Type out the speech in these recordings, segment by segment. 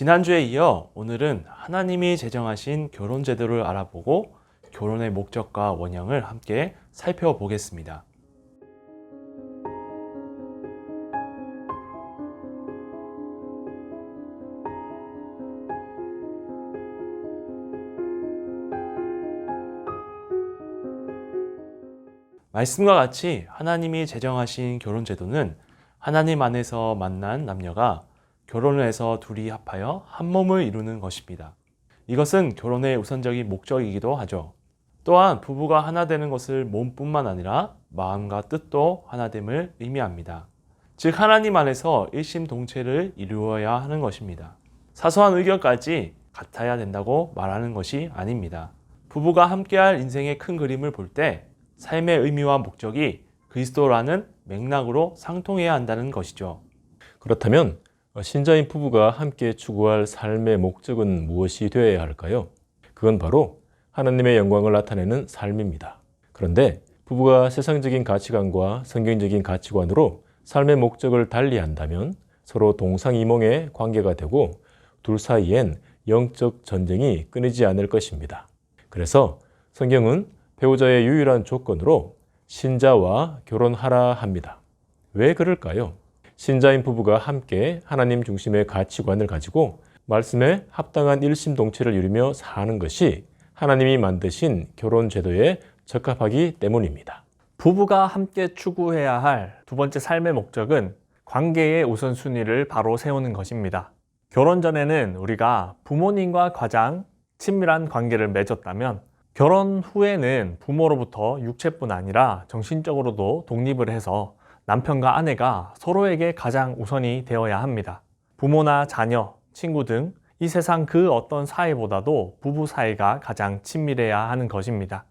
지난주에 이어 오늘은 하나님이 제정하신 결혼 제도를 알아보고 결혼의 목적과 원형을 함께 살펴보겠습니다. 말씀과 같이 하나님이 제정하신 결혼 제도는 하나님 안에서 만난 남녀가 결혼을 해서 둘이 합하여 한 몸을 이루는 것입니다. 이것은 결혼의 우선적인 목적이기도 하죠. 또한 부부가 하나 되는 것을 몸뿐만 아니라 마음과 뜻도 하나됨을 의미합니다. 즉 하나님 안에서 일심동체를 이루어야 하는 것입니다. 사소한 의견까지 같아야 된다고 말하는 것이 아닙니다. 부부가 함께할 인생의 큰 그림을 볼 때 삶의 의미와 목적이 그리스도라는 맥락으로 상통해야 한다는 것이죠. 그렇다면 신자인 부부가 함께 추구할 삶의 목적은 무엇이 되어야 할까요? 그건 바로 하나님의 영광을 나타내는 삶입니다. 그런데 부부가 세상적인 가치관과 성경적인 가치관으로 삶의 목적을 달리한다면 서로 동상이몽의 관계가 되고 둘 사이엔 영적 전쟁이 끊이지 않을 것입니다. 그래서 성경은 배우자의 유일한 조건으로 신자와 결혼하라 합니다. 왜 그럴까요? 신자인 부부가 함께 하나님 중심의 가치관을 가지고 말씀에 합당한 일심동체를 이루며 사는 것이 하나님이 만드신 결혼 제도에 적합하기 때문입니다. 부부가 함께 추구해야 할 두 번째 삶의 목적은 관계의 우선순위를 바로 세우는 것입니다. 결혼 전에는 우리가 부모님과 가장 친밀한 관계를 맺었다면 결혼 후에는 부모로부터 육체뿐 아니라 정신적으로도 독립을 해서 남편과 아내가 서로에게 가장 우선이 되어야 합니다. 부모나 자녀, 친구 등 이 세상 그 어떤 사이보다도 부부 사이가 가장 친밀해야 하는 것입니다.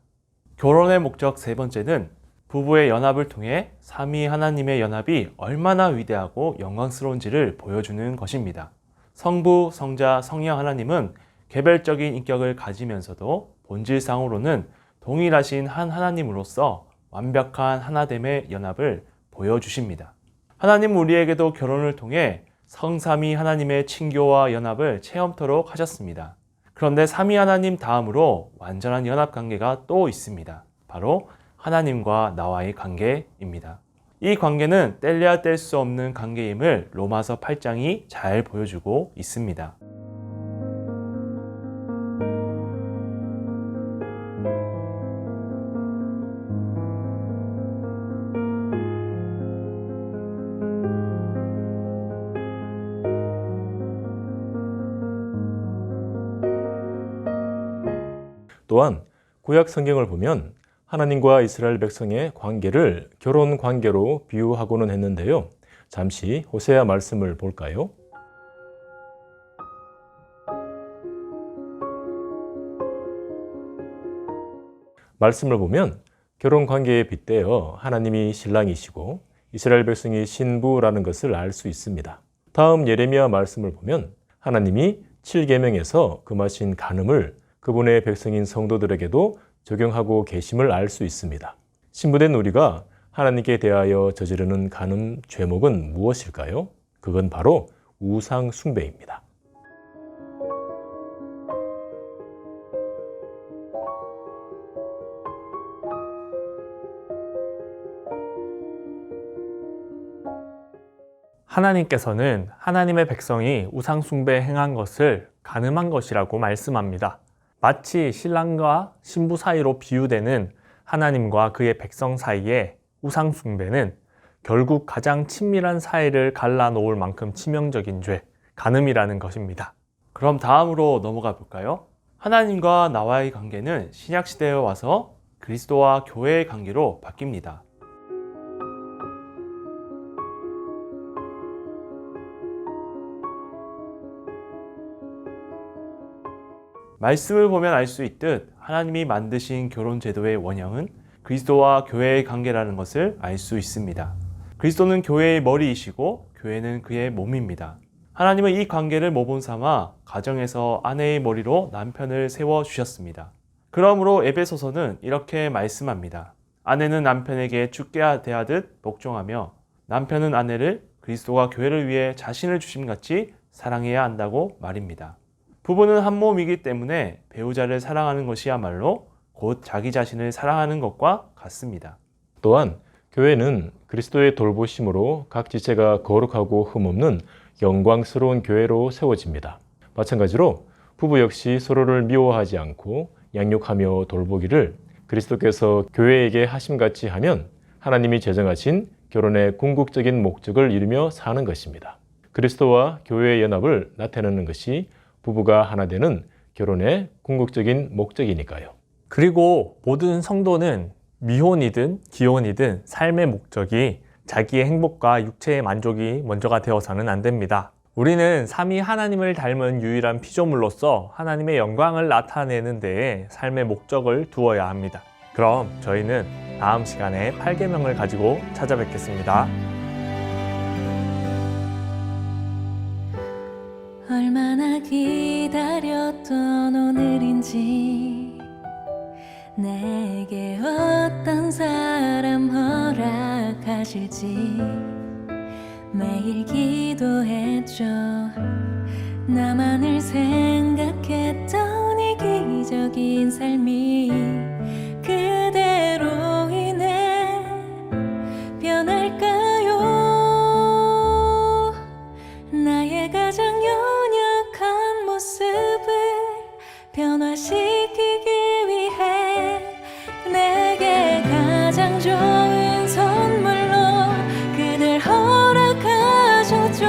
결혼의 목적 세 번째는 부부의 연합을 통해 삼위 하나님의 연합이 얼마나 위대하고 영광스러운지를 보여주는 것입니다. 성부, 성자, 성령 하나님은 개별적인 인격을 가지면서도 본질상으로는 동일하신 한 하나님으로서 완벽한 하나됨의 연합을 보여주십니다. 하나님은 우리에게도 결혼을 통해 성삼위 하나님의 친교와 연합을 체험토록 하셨습니다. 그런데 삼위 하나님 다음으로 완전한 연합 관계가 또 있습니다. 바로 하나님과 나와의 관계입니다. 이 관계는 뗄래야 뗄 수 없는 관계임을 로마서 8장이 잘 보여주고 있습니다. 또한 구약 성경을 보면 하나님과 이스라엘 백성의 관계를 결혼 관계로 비유하고는 했는데요. 잠시 호세아 말씀을 볼까요? 말씀을 보면 결혼 관계에 빗대어 하나님이 신랑이시고 이스라엘 백성이 신부라는 것을 알 수 있습니다. 다음 예레미야 말씀을 보면 하나님이 7계명에서 금하신 간음을 그분의 백성인 성도들에게도 적용하고 계심을 알 수 있습니다. 신부된 우리가 하나님께 대하여 저지르는 간음 죄목은 무엇일까요? 그건 바로 우상 숭배입니다. 하나님께서는 하나님의 백성이 우상 숭배에 행한 것을 간음한 것이라고 말씀합니다. 마치 신랑과 신부 사이로 비유되는 하나님과 그의 백성 사이의 우상 숭배는 결국 가장 친밀한 사이를 갈라놓을 만큼 치명적인 죄, 간음이라는 것입니다. 그럼 다음으로 넘어가 볼까요? 하나님과 나와의 관계는 신약시대에 와서 그리스도와 교회의 관계로 바뀝니다. 말씀을 보면 알 수 있듯 하나님이 만드신 결혼 제도의 원형은 그리스도와 교회의 관계라는 것을 알 수 있습니다. 그리스도는 교회의 머리이시고 교회는 그의 몸입니다. 하나님은 이 관계를 모본 삼아 가정에서 아내의 머리로 남편을 세워주셨습니다. 그러므로 에베소서는 이렇게 말씀합니다. 아내는 남편에게 죽게 대하듯 복종하며 남편은 아내를 그리스도가 교회를 위해 자신을 주심같이 사랑해야 한다고 말입니다. 부부는 한 몸이기 때문에 배우자를 사랑하는 것이야말로 곧 자기 자신을 사랑하는 것과 같습니다. 또한 교회는 그리스도의 돌보심으로 각 지체가 거룩하고 흠없는 영광스러운 교회로 세워집니다. 마찬가지로 부부 역시 서로를 미워하지 않고 양육하며 돌보기를 그리스도께서 교회에게 하심같이 하면 하나님이 제정하신 결혼의 궁극적인 목적을 이루며 사는 것입니다. 그리스도와 교회의 연합을 나타내는 것이 부부가 하나 되는 결혼의 궁극적인 목적이니까요. 그리고 모든 성도는 미혼이든 기혼이든 삶의 목적이 자기의 행복과 육체의 만족이 먼저가 되어서는 안 됩니다. 우리는 삼위 하나님을 닮은 유일한 피조물로서 하나님의 영광을 나타내는 데에 삶의 목적을 두어야 합니다. 그럼 저희는 다음 시간에 8계명을 가지고 찾아뵙겠습니다. 얼마나 기다렸던 오늘인지 내게 어떤 사람 허락하실지 매일 기도했죠. 나만을 생각했던 이 기적인 삶이 그대로 인해 변할까요? 나의 가장 연약한 모습을 변화시키기 위해 내게 가장 좋은 선물로 그댈 허락하셨죠.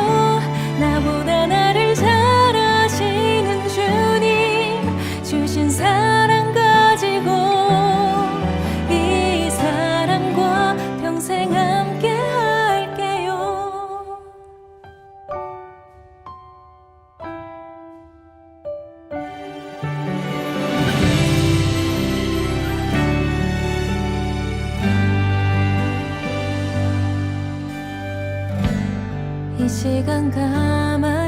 나보다 나를 잘 아시는 주님 주신 사랑 가지고 이 사람과 평생 함께 할게요. 이 시간 가만